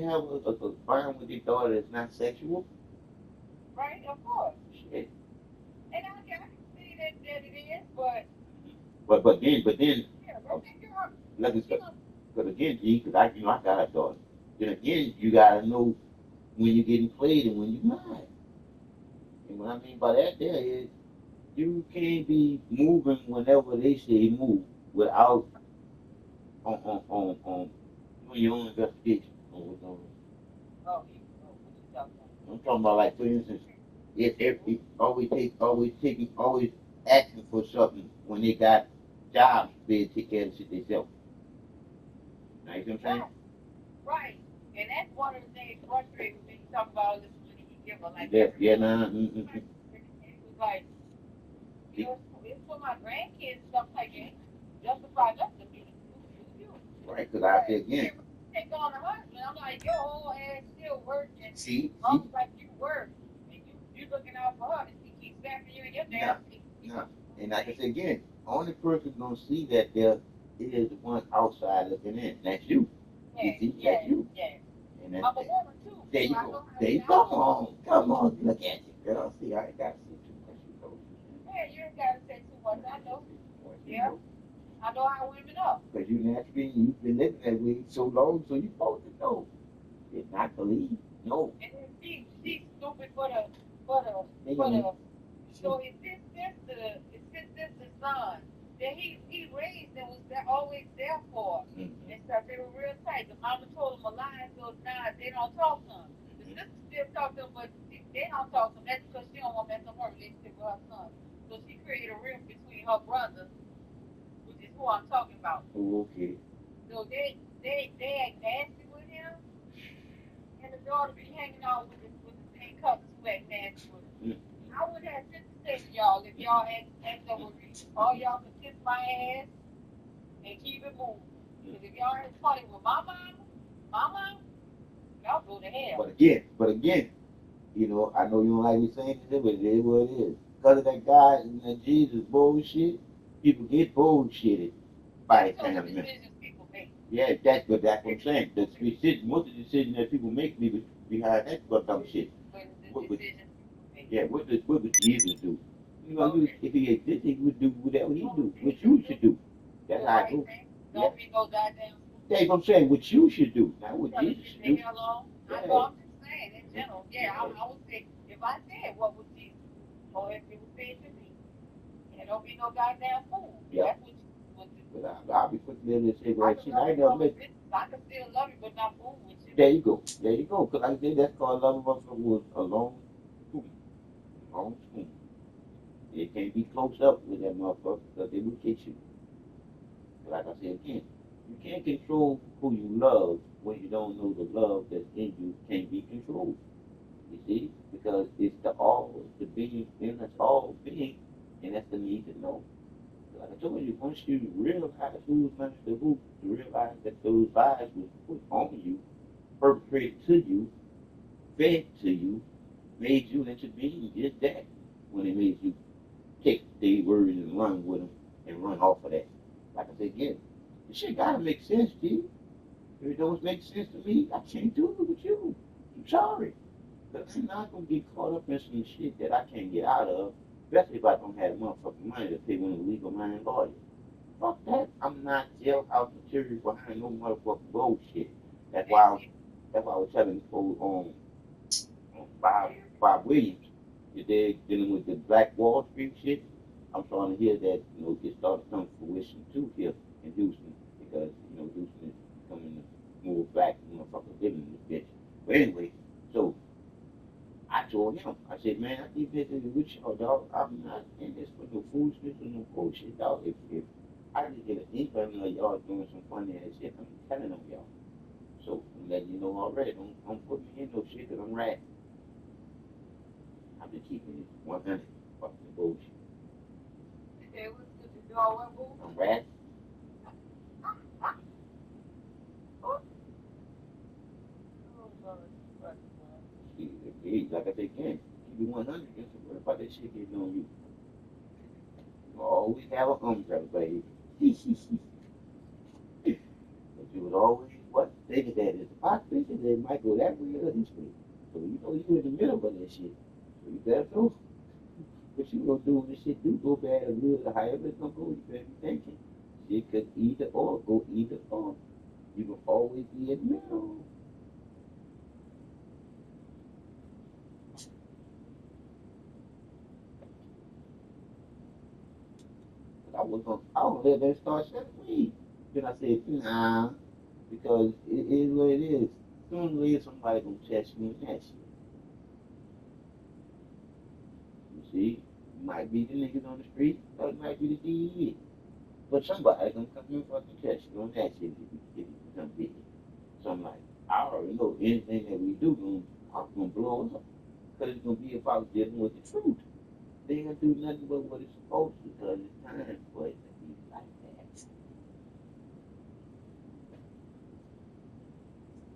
can have a bond with their daughter that's not sexual? Right, of course. Shit. And I can see that it is, but But then, yeah, uh, go take care of it. like I You said, know, because again, G, because I got a daughter. Then again, you gotta know when you're getting played and when you're not. And what I mean by that there is you can't be moving whenever they say move without on doing your own investigation on what's going on. what you talking about? I'm talking about like for instance, if always asking for something when they got jobs they take care of the shit themselves. Now you see what I'm saying? Right, right. And that's one of the things frustrating when you talk about all this money he give her, like Yeah, every yeah, month. nah, And it was like, See, it's for my grandkids and stuff like that. Justify enough to me. You. right, because I say But again, you take on the husband. I'm like, your whole ass still working. see, Almost like you work. And you looking out for her and she keeps slapping you in your nah, damn face. nah. And like I say again, only person gonna see that there is the one outside looking in. That's you. You Yeah, see, that's yeah, you. yeah. And that, I'm a woman too, there so you I go. know how There to you come balance. on, come on, look at you, girl. See, I ain't got to see too much. You know, Yeah, you ain't gotta say too much. I know. you Yeah, know. I know how women are. Because you naturally, you've been living that way so long, so you're supposed to know. Did not believe. No. And then she's stupid for the They for gonna the so it's his sister's son that he raised and was there, always there for mm-hmm. and stuff. They were real tight. The mama told him a lie, so now they don't talk to him. The Mm-hmm. sister still talk to him, but they don't talk to him. That's because she don't want to mess up her relationship with her son. So she created a rift between her brothers, which is who I'm talking about. Oh, okay. So they act nasty with him, and the daughter be hanging out with the same cousins who act nasty with him. Mm-hmm. I would have shit to say to y'all if y'all act up with me. All y'all can kiss my ass and keep it moving. Because if y'all ain't funny with my mama, y'all go to hell. But again, you know, I know you don't like me saying this, but it is what it is. Because of that guy and that Jesus bullshit, people get bullshitted by That's their just family members. decisions people make. Yeah, that's what I'm saying. The decision, most of the decision that people make behind that but dumb shit. But the What would, decisions people make. yeah, what would Jesus do? You know, Okay. if he existed, he would do whatever he do, Okay. what you should do. That's The how I right go. thing. Yeah, Don't be no goddamn fool. that's what I'm saying. What you should do, not what Tell us Jesus should leave do. the hell alone. I know Yeah, I'm just saying in general. Yeah, yeah. I would say if I said what would Jesus do, or if it was said to me, and don't be no goddamn fool. Yep. That's what you would do. But I'll be quick to be able to say, I well, can shit, love I you ain't never from a met. distance. I can still love you, but not fool with you. There you go. There you go. Because like I said, that's called love of us was a long spoon. Long spoon. It can't be close up with that motherfucker because they will kick you. But like I said again, you can't control who you love when you don't know the love that's in you can't be controlled. You see? Because it's the all, the being, and that's all being, and that's the need to know. Like I told you, once you realize who's under the roof, you realize that those lies was put on you, perpetrated to you, fed to you, made you into being just that. When it made you take their words and run with them and run off of that. Like I said again, this shit gotta make sense, G. If it don't make sense to me, I can't do it with you. I'm sorry. But I'm not gonna get caught up in some shit that I can't get out of, especially if I don't have motherfucking money to pay one of the legal minded lawyers. Fuck that. I'm not jailhouse material behind no motherfucking bullshit. That's why I, that's why I was telling old Bob Williams, they're dealing with the Black Wall Street shit. I'm starting to hear that, you know, it started to come to fruition too here in Houston because, you know, Houston is becoming more black motherfuckers living in this bitch. But anyway, so I told him, I said, man, I keep visiting with y'all, dog. I'm not in this for no foolishness or no bullshit, dog. If I just get an inkling of y'all doing some funny ass shit, I'm telling on y'all. So I'm letting you know already. Don't put me in no shit because I'm ratting. I'm just keeping it 100. Fuck the bullshit. It was good to do all that fool. I'm ratting. Oh, Lord, fuck, man. Like I said again, keep it 100. Just worry about that shit getting on you. You always have an umbrella, baby. But you was always what? thinking that it's a possibility that it might go that way or this way. So you know you in the middle of that shit. So you better know what you gonna do when this shit do go bad or good or however it's gonna go. You better be thinking. It could either or go either or. You can always be in the middle. I was gonna let that start selling weed. Then I said, nah, because it is what it is. Sooner or later somebody gonna test you in that shit. You see? It might be the niggas on the street, or it might be the DEA. But somebody gonna come and fucking test you on that shit if you become big. So I'm like, I already know anything that we do I'm gonna blow up. Because it's gonna be about dealing with the truth. They ain't gonna do nothing but what it's supposed to because it's time for it to be like that.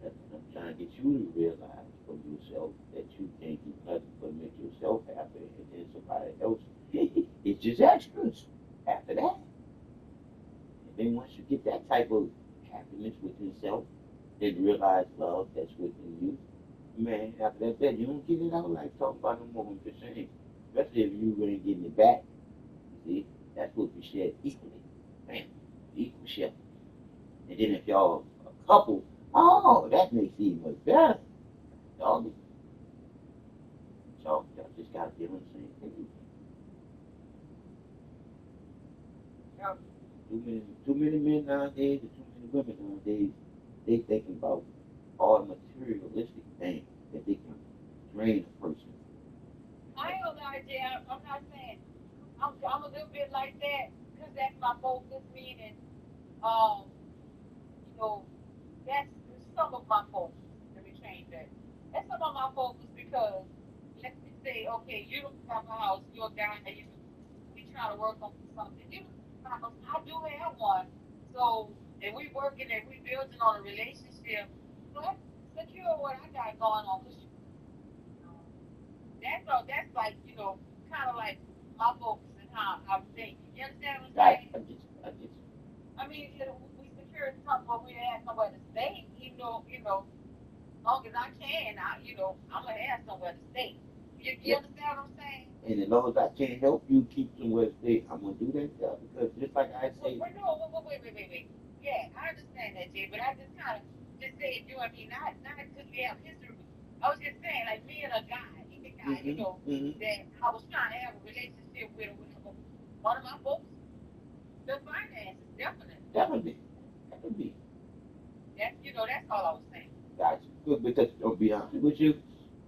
That's what I'm trying to get you to realize for yourself that you can't do nothing but make yourself happy and then somebody else it's just extras after that. And then once you get that type of happiness within yourself, then realize love that's within you. Man, after that, you don't get it out like talking about no more. I'm just saying. Especially if you ain't getting it back. You see, that's what we share equally. Man, equal share. And then if y'all a couple, oh, that makes it even much better. Y'all just gotta get on the same page. Yep. Too many men nowadays and too many women nowadays, they thinking about all the materialistic things that they can drain a person. I ain't gonna lie, Jay. I'm not saying I'm a little bit like that because that's my focus. Meaning, you know, that's some of my focus. Let me change that. That's some of my focus because let's just say, okay, you don't have a house, you're a guy, we trying to work on something. You don't have a house, I do have one. So, and we working and we building on a relationship. So let's secure what I got going on. 'Cause, that's like, kind of like my focus and how I'm thinking. You understand what I'm Right, saying? I get you. I mean, we secure something where we have somewhere to stay, long as I can, I'm gonna have somewhere to stay. You Yeah. understand what I'm saying? And as long as I can help you keep somewhere to stay, I'm gonna do that job because just like I say, No, wait. Yeah, I understand that, Jay, but I just kind of just say it, not because we have history. I was just saying, like me and a guy, that I was trying to have a relationship with or whatever. One of my folks, the finances, definitely. that could be. That's all I was saying. Gotcha. Good, because to be honest with you,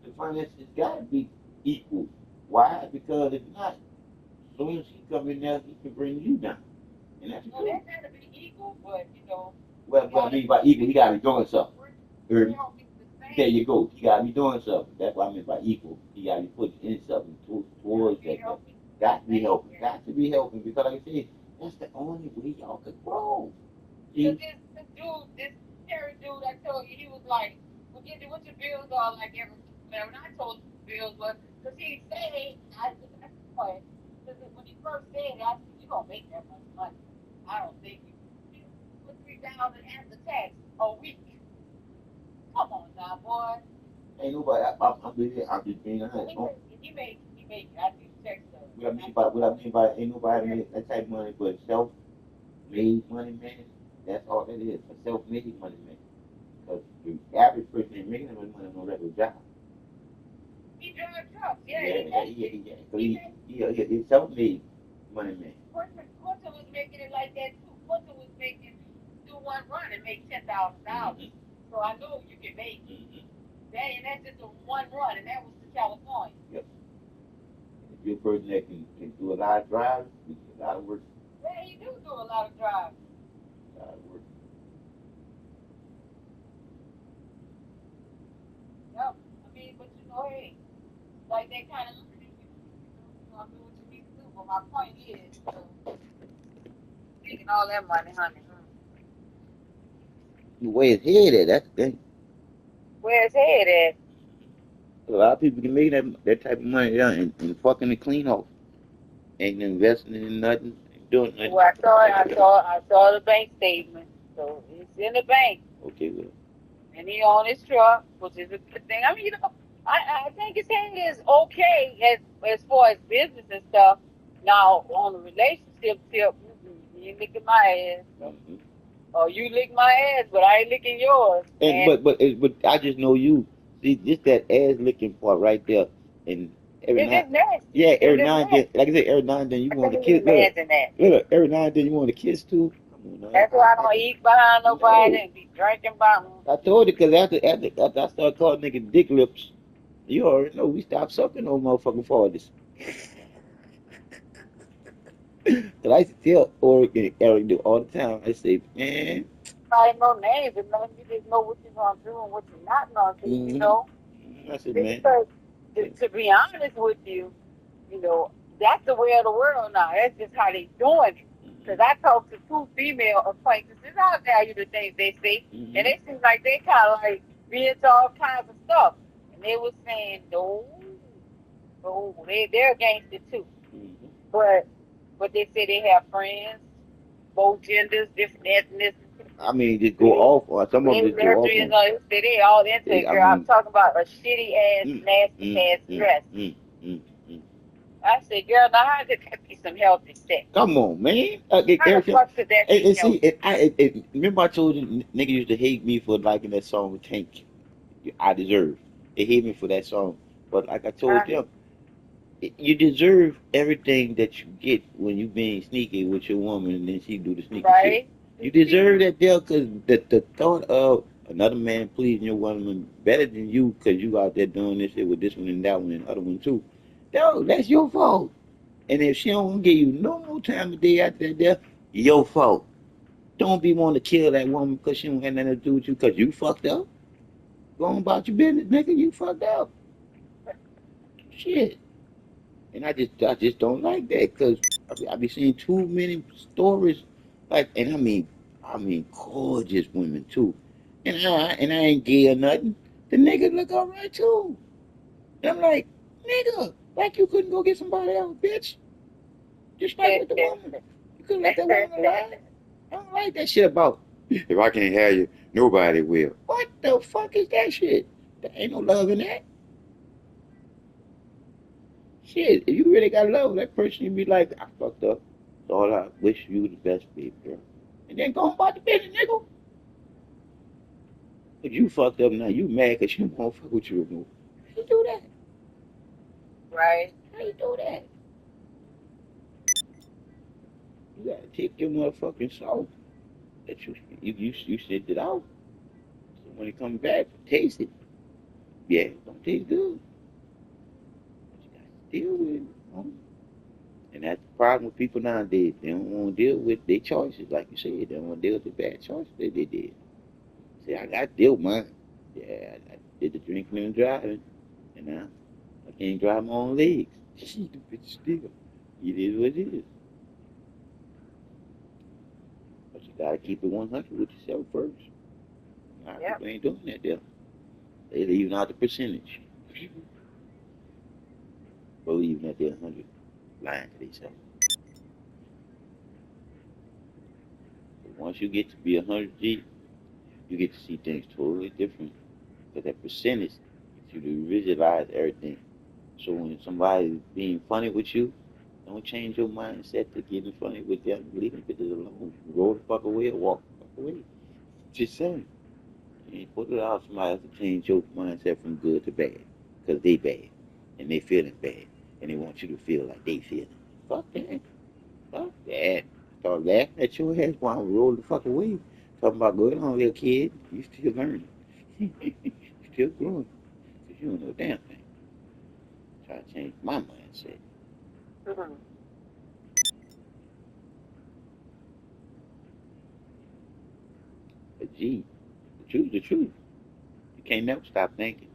the finances gotta be equal. Why? Because if not, as soon as he come in there, he can bring you down, and that's No, cool. that got to be equal, but Well, what I mean by equal, he gotta be doing something. we don't be the There same. you go. He gotta be doing something. That's what I mean by equal. He gotta be putting in something towards that. Got to be helping. Got to be helping because, like I said, that's the only way y'all could grow. Because See? this Terry dude, I told you, he was like, forget what your bills are like every man. When I told him bills was, because he said, that's the point. Because when he first said it, I said, you don't make that much money. I don't think you put 3,000 after tax a week. Come on now, boy. Ain't nobody. I'm just being honest. He made it. I see the text though. What I mean by ain't nobody make that type of money, but self-made money, man. That's all that is. A self-made money, man. Because the average person ain't making that much money on a regular job. He drives trucks. Yeah. So he's self-made money, man. Quentin was making it like that too. Quentin was making do one run and make $10,000. So I knew you could make that, and that's just a one run, and that was to California. Yep. If you're a person that can do a lot of drives, you do a lot of work. Yeah, he do a lot of driving. A lot of work. Yep. I mean, but hey, like that kind of money, you gonna do what you need to do. But my point is, taking all that money, honey. Where his head at? That's the thing. Where's head at? A lot of people can make that type of money and fucking it clean off. Ain't investing in nothing, ain't doing nothing. Well, I saw the bank statement, so it's in the bank. Okay, well, and he on his truck, which is a good thing. I mean, I think his head is okay as far as business and stuff. Now on the relationship tip, you licking my ass, Mm-hmm. or you lick my ass, but I ain't licking yours. And but I just know you. See, just that ass licking part right there, and every It's night, just nasty. yeah, It's every just now and then, nasty. like I said, every now and then you I want to can't kiss. even imagine that. Look, every now and then you want to kiss too. Come on, now. That's why I don't eat behind nobody No, and be drinking by them. I told you because after I started calling niggas dick lips, you already know we stopped sucking those motherfucking fathers. Cause I used to tell Oregon and Eric do all the time. I say, man, I ain't no names, and then you just know what you're gonna do and what you're not gonna do. You mm-hmm. know, I said, man, because to be honest with you, that's the way of the world now. That's just how they doing it. Because I talked to two female acquaintances, I value the things they say, and they seem like they kind of like be into all kinds of stuff. And they were saying, no, they're against it too. mm-hmm. But they say they have friends, both genders, different ethnicities. I mean, just go off, or some of them just go off. They all into it, girl. I'm talking about a shitty ass, nasty ass dress. I said, girl, now how could that be some healthy sex? Come on, man. How the fuck could that be healthy? Remember I told you niggas used to hate me for liking that song with Tank. I deserve. They hate me for that song, but like I told them, you deserve everything that you get when you being sneaky with your woman, and then she do the sneaky shit. You deserve that deal because the thought of another man pleasing your woman better than you because you out there doing this shit with this one and that one and the other one too. Yo, that's your fault. And if she don't give you no more time a day after that death, your fault. Don't be wanting to kill that woman because she don't have nothing to do with you because you fucked up. Go on about your business, nigga. You fucked up. Shit. And I just don't like that because I be seeing too many stories like, and I mean gorgeous women too. And I ain't gay or nothing. The nigga look alright too. And I'm like, nigga, like you couldn't go get somebody else, bitch. Just like with the woman. You couldn't let that woman alive. I don't like that shit about if I can't have you, nobody will. What the fuck is that shit? There ain't no love in that. Shit, if you really got love that person, you be like, I fucked up. So all I wish you the best, baby girl. And then go on about the business, nigga. If you fucked up now, you mad because you won't fuck with you anymore. How you do that? Right. How you do that? You gotta take your motherfucking salt that you sent it out. So when it comes back, taste it. Yeah, it don't taste good. But you gotta deal with it. You know? And that's the problem with people nowadays. They don't want to deal with their choices, like you said. They don't want to deal with the bad choices that they did. See, I got to deal with mine. Yeah, I did the drinking and driving, and now I can't drive my own legs. Shit, the bitch still. It is what it is. But you got to keep it 100 with yourself first. A lot of people ain't doing that there. They leaving out the percentage. Believing that they're 100, lying to themselves. But once you get to be 100 G, you get to see things totally different. Because that percentage gets you to visualize everything. So when somebody's being funny with you, don't change your mindset to getting funny with them. Leave them bitches alone. Roll the fuck away or walk the fuck away. Just saying. You ain't put it out somebody else to change your mindset from good to bad. Because they bad. And they feeling bad. And they want you to feel like they feeling. Fuck that. Fuck that. Start laughing at your ass while I roll the fuck away. Talking about going on, little kid. You still learning. You still growing. Because you don't know a damn thing. Try to change my mindset. Mm-hmm. But gee, the truth, the truth. You can't never stop thinking.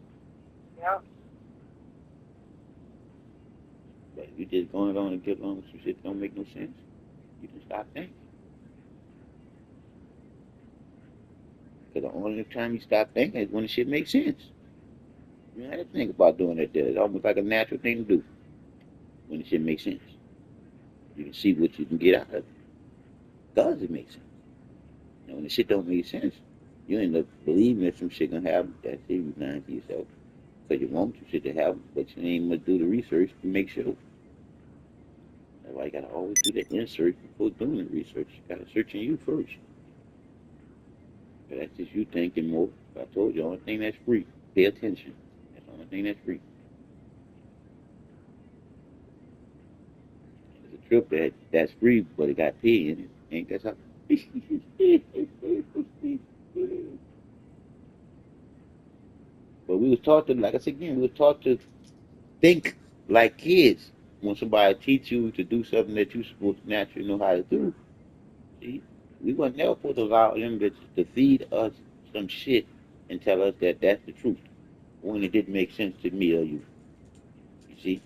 Yeah. But if you just going on and get along with some shit that don't make no sense, you can stop thinking. Because the only time you stop thinking is when the shit makes sense. You don't have to think about doing it there. It's almost like a natural thing to do when the shit makes sense. You can see what you can get out of it. Does it make sense? And when the shit don't make sense, You end up believing that some shit gonna happen. That's it. You lying to yourself because you want some shit to happen, but you ain't gonna do the research to make sure. That's why you gotta always do the research before doing the research. You gotta search in you first. But that's just you thinking more. I told you, the only thing that's free, pay attention. That's the only thing that's free. It's a trip that's free, but it got pay in it. Ain't that something? But we was taught to, like I said again, we was taught to think like kids. When somebody teach you to do something that you supposed to naturally know how to do, see, we were never supposed to allow them to feed us some shit and tell us that that's the truth when it didn't make sense to me or you. You see,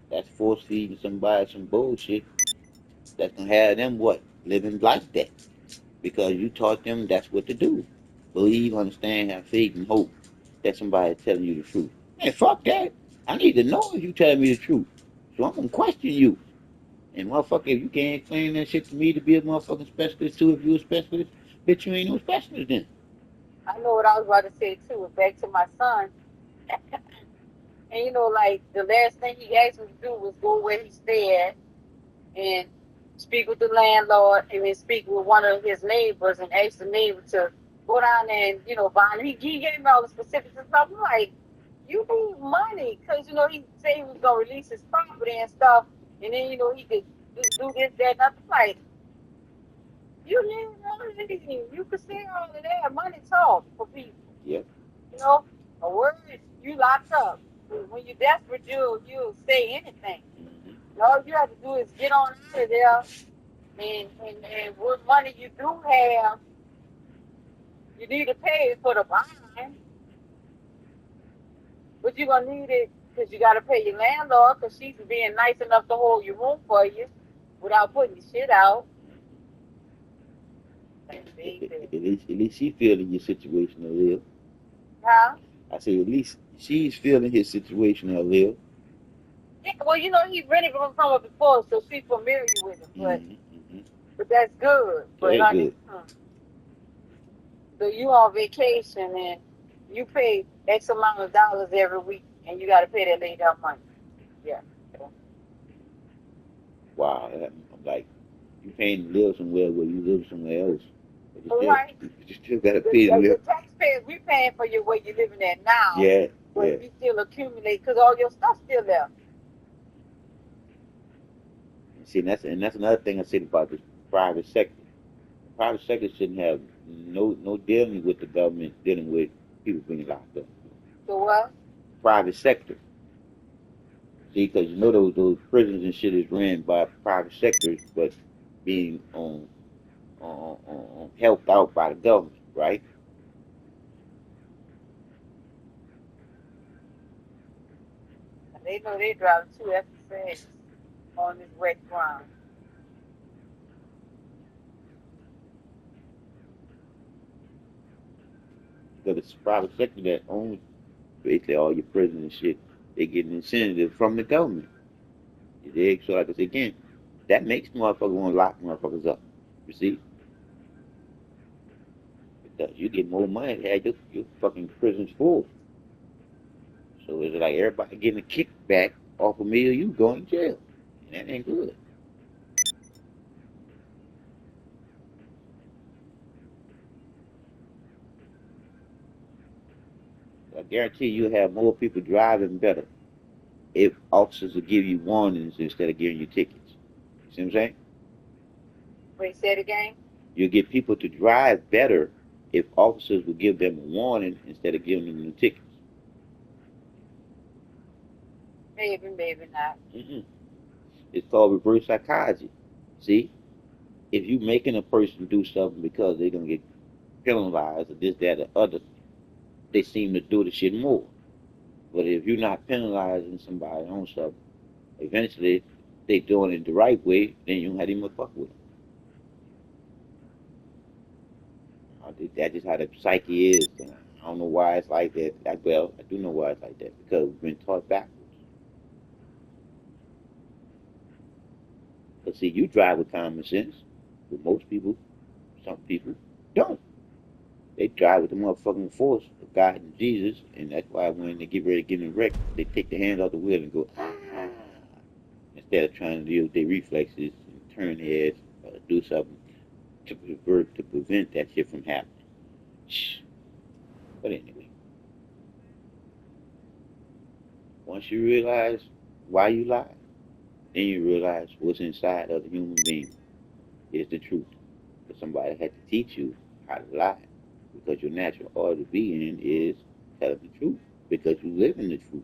that's force feeding somebody some bullshit that's gonna have them what living like that because you taught them that's what to do. Believe, understand, have faith, and hope that somebody telling you the truth. Man, fuck that. I need to know if you telling me the truth. So I'm gonna question you. And motherfucker, if you can't explain that shit to me to be a motherfucking specialist too, if you a specialist, bitch, you ain't no specialist then. I know what I was about to say too. Back to my son, and like the last thing he asked me to do was go where he stayed and speak with the landlord, and then speak with one of his neighbors and ask the neighbor to go down there and buy him. He gave me all the specifics and stuff. I'm like, you need money because he said he was gonna release his property and stuff, and then he could do this, that, and I'm like, you need money. You could say all of that. Money talk for people. Yep. A word you locked up. When you're desperate, you'll say anything. All you have to do is get on out of there, and what money you do have, you need to pay for the bond, but you're gonna need it because you got to pay your landlord because she's being nice enough to hold your room for you without putting your shit out. At least she feeling your situation a little. Huh? I say at least she's feeling his situation a little. Yeah, well, he rented from it before, so she's familiar with it. But Mm-hmm. but that's good. But Very honey, good. so you on vacation and you pay X amount of dollars every week, and you got to pay that lady that money. Yeah. Wow. I'm like, you paying to live somewhere where you live somewhere else. But Right. you still gotta pay to live. The taxpayers, we paying for you where you living at now. Yeah. But Yeah. you still accumulate because all your stuff still there. See, and that's another thing I said about the private sector. The private sector shouldn't have no dealing with the government dealing with people being locked up. So what? Private sector. See, because those prisons and shit is ran by private sectors, but being helped out by the government, right? They know they driving 2 F on this wet ground. Because it's private sector that owns basically all your prisons and shit. They get an incentive from the government. You dig? So like I said again, that makes motherfuckers want to lock motherfuckers up. You see? Because you get more money to have your fucking prisons full. So it's like everybody getting a kickback off of me or you going to jail. And that ain't good. I guarantee you'll have more people driving better if officers will give you warnings instead of giving you tickets. See what I'm saying? Wait, say it again? You'll get people to drive better if officers will give them a warning instead of giving them the tickets. Maybe not. Mm-mm. It's called reverse psychology. See, if you making a person do something because they're gonna get penalized or this, that, or other, they seem to do the shit more. But if you're not penalizing somebody on something, eventually they doing it the right way, then you don't have any more fuck with them. That's just how the psyche is. And I don't know why it's like that. Well, I do know why it's like that because we've been taught backwards. But see, you drive with common sense, but most people, some people don't. They drive with the motherfucking force of God and Jesus, and that's why when they get ready to get in a wreck, they take their hands off the wheel and go, ah, instead of trying to deal with their reflexes and turn their heads, do something to prevent that shit from happening. But anyway, once you realize why you lie, then you realize what's inside of the human being is the truth. But somebody had to teach you how to lie, because your natural order of being is telling the truth, because you live in the truth.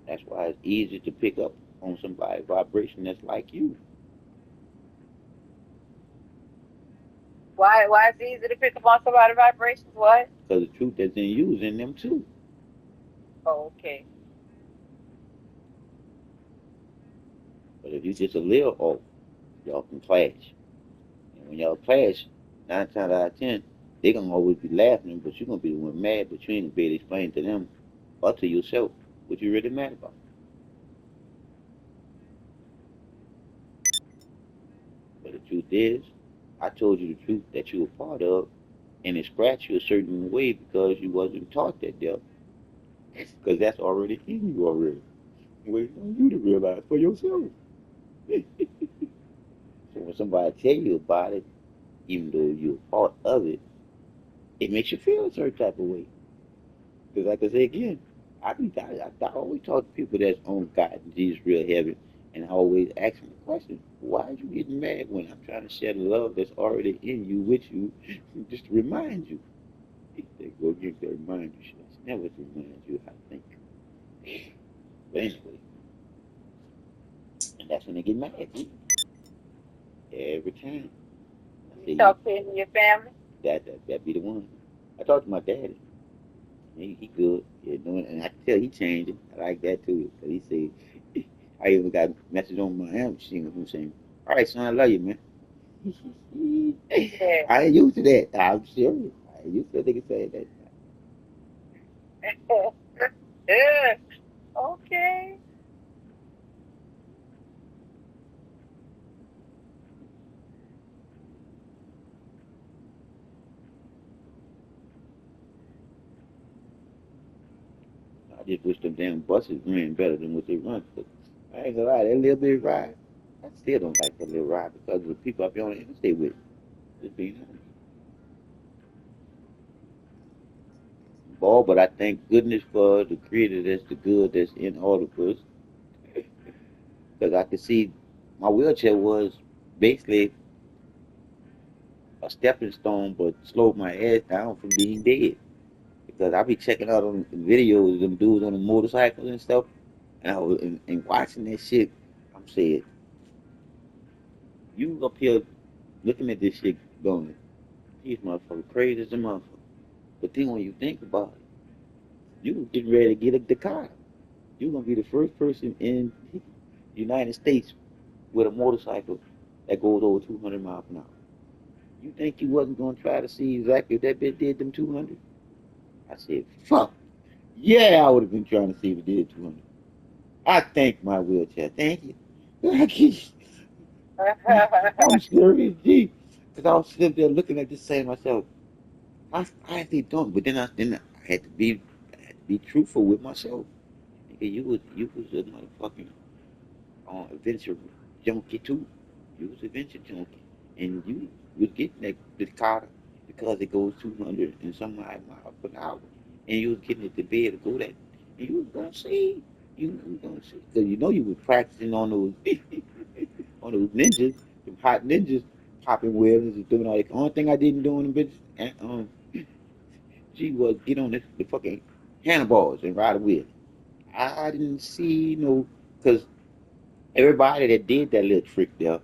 That's why it's easy to pick up on somebody's vibration that's like you. Why is it easy to pick up on somebody's vibrations? What? Because the truth that's in you is in them too. Oh, okay. But if you just a little off, y'all can clash. And when y'all clash, 9 times out of 10, they're going to always be laughing, but you're going to be the one mad, but you ain't be able to explain to them or to yourself what you really mad about. But the truth is, I told you the truth that you were part of, and it scratched you a certain way because you wasn't taught that devil. Because that's already in you already. Waiting on you to realize for yourself. So when somebody tell you about it, even though you're a part of it, it makes you feel a certain type of way. Because like I say again, I always talk to people that's on God and Jesus real heavy, and I always ask them the question, why are you getting mad when I'm trying to share the love that's already in you, with you, just to remind you? They go against that remind you shit. I never remind you how to think. But anyway, and that's when they get mad at you. Every time. You talk to in your family? That be the one. I talked to my daddy. He good. Yeah, doing, and I can tell he changing. I like that too. Cause he said, I even got a message on my amp machine with him saying, "All right, son, I love you, man." Yeah. I ain't used to that. I'm serious. I ain't used to that nigga saying that. Yeah. Okay. I just wish them damn buses ran better than what they run. But I ain't gonna lie, that little bit of ride, I still don't like that little ride because of the people I be on the interstate with. Just being honest. But I thank goodness for the creator that's the good that's in all of us. Because I could see my wheelchair was basically a stepping stone, but slowed my ass down from being dead. Because I be checking out on videos of them dudes on the motorcycles and stuff, and I was and watching that shit. I'm saying, you up here looking at this shit going, these motherfuckers crazy as a motherfucker. But then when you think about it, you getting ready to get a Dakar. You're gonna be the first person in the United States with a motorcycle that goes over 200 miles an hour. You think you wasn't gonna try to see exactly if that bitch did them 200? I said, fuck. Yeah, I would have been trying to see if it did 200. I thank my wheelchair. Thank you. I'm serious, G. Because I was sitting there looking at this saying to myself, I actually don't. But then I had to be truthful with myself. Nigga, you was a motherfucking adventure junkie too. You was adventure junkie, and you was getting that the car because it goes 200 and some odd miles per hour, and you was getting it to be able to go that, and you was gonna see, you was gonna see, because you know you was practicing on those on those ninjas, them hot ninjas, popping wheels and doing all that. The only thing I didn't do in the bitch, and she was get on the fucking handlebars and ride a wheel. I didn't see no, because everybody that did that little trick there,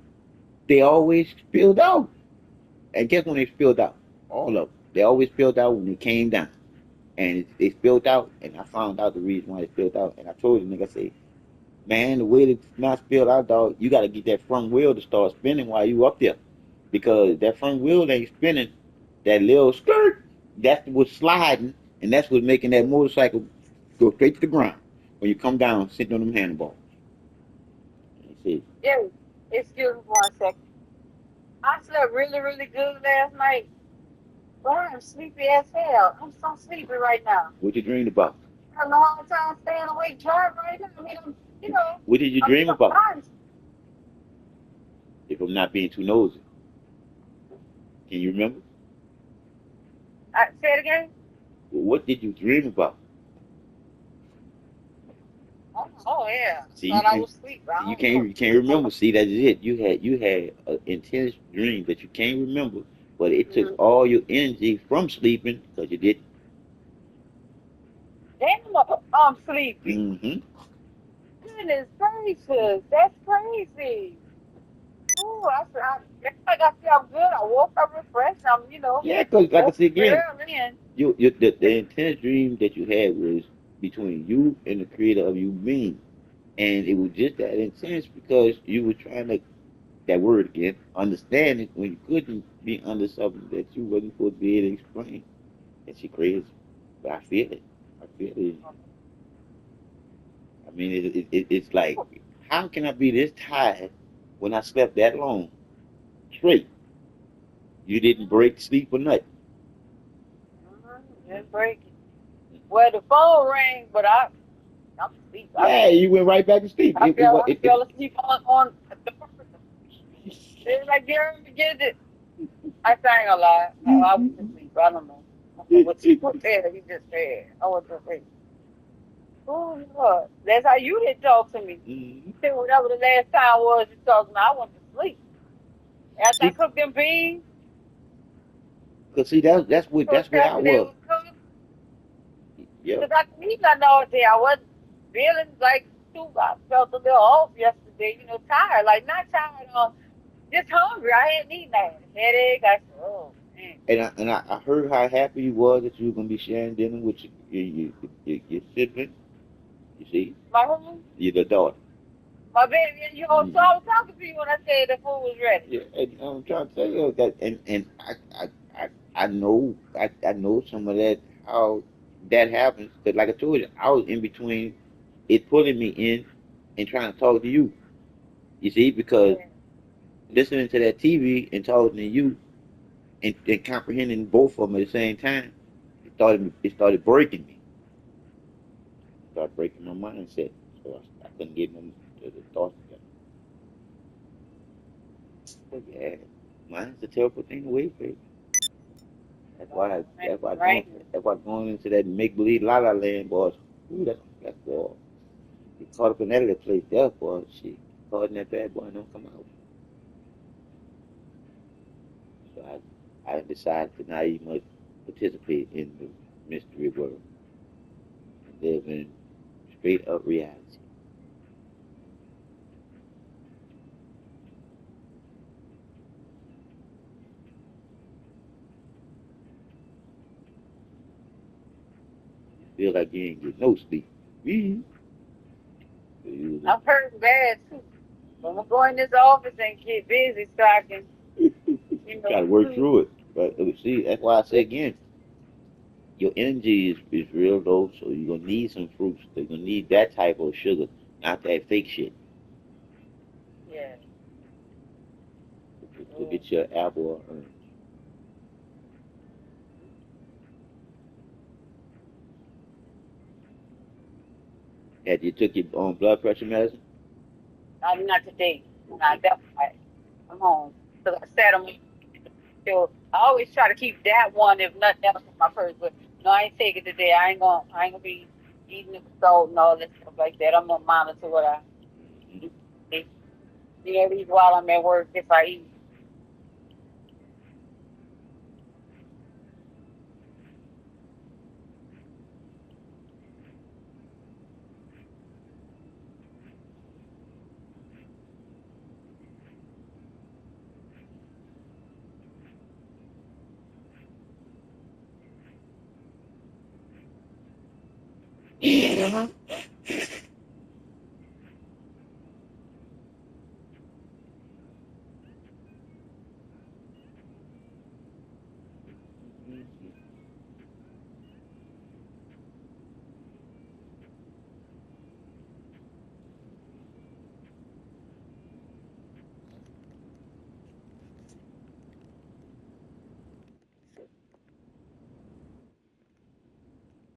they always spilled out. And guess when they spilled out? All of them. They always spilled out when they came down. And they spilled out, and I found out the reason why they spilled out. And I told the nigga, I said, man, the way to not spill out, dog, you got to get that front wheel to start spinning while you up there. Because that front wheel ain't spinning, that little skirt, that's what's sliding, and that's what's making that motorcycle go straight to the ground when you come down sitting on them handlebars. And he said, Yeah. Excuse me for 1 second. I slept really, really good last night. Well, I'm sleepy as hell. I'm so sleepy right now. What you dreamed about? I have a hard time staying awake driving right now. I mean, What did you I'm dream so about? tired. If I'm not being too nosy, can you remember? Say it again. What did you dream about? Oh yeah. See, Thought I was asleep. I don't know. you can't remember. See, that's it. You had an intense dream that you can't remember, but it took Mhm. all your energy from sleeping because you did. Damn, I'm sleepy. Mm-hmm. Goodness gracious, that's crazy. Ooh, I got feel good. I woke up refreshed. Yeah, because like I Woke said up again, early and the intense dream that you had was between you and the creator of you being, and it was just that intense because you were trying to that word again, understand it when you couldn't be under something that you wasn't supposed to be able to explain. And she crazy, but I feel it. I feel it. I mean, it's like, how can I be this tired when I slept that long straight? You didn't break sleep or nothing. just breaking. Well, the phone rang, but I'm asleep. Yeah, you went right back to sleep. I fell asleep on the person. It's like, girl, get it. I sang a lot. I was asleep. I don't know. I don't know what said. He just said. I was asleep. Oh, Lord. That's how you didn't talk to me. Mhm. Say whatever the last time was you talked to me, I went to sleep. After I See, cooked them beans, cause see that's cooked where I after they was. were cooked, Yep. because I could eat nothing all day. I wasn't feeling like too. I felt a little off yesterday, tired. Like, not tired, just hungry. I hadn't eaten. I had a headache. I said, oh, man. I heard how happy you was that you were gonna be sharing dinner with your sibling. You see, My home, your daughter. my baby, so I was talking to you when I said the food was ready. Yeah, and I'm trying to tell you that, and I know I know some of that how that happens. Cause like I told you, I was in between it pulling me in and trying to talk to you. You see, because Yeah. listening to that TV and talking to you and comprehending both of them at the same time, it started breaking me. It started breaking my mindset. So I couldn't get the thoughts together. But yeah, mind's a terrible thing to wait for. Man, right. That's why going into that make believe la la land, boys. Ooh, that's boy. Get caught up in that little place there, boy. Shit, caught in that bad boy, don't come out. So I decided to not even participate in the mystery world and live in straight up reality. Feel like you ain't get no sleep. You I'm hurting bad too. I'm gonna go in this office and get busy so I can, try to work sleep. through it. But see, that's why I say again, your energy is real low, so you're gonna need some fruits. You're gonna need that type of sugar, not that fake shit. Yeah. Go get your apple or orange. Had you took your blood pressure medicine? Not today. Not that. I'm home because I sat on. So I always try to keep that one, if nothing else, in my purse. But no, I ain't taking it today. I ain't gonna be eating the salt and all that stuff like that. I'm gonna monitor what I Mm-hmm. eat. Even while I'm at work, if I eat.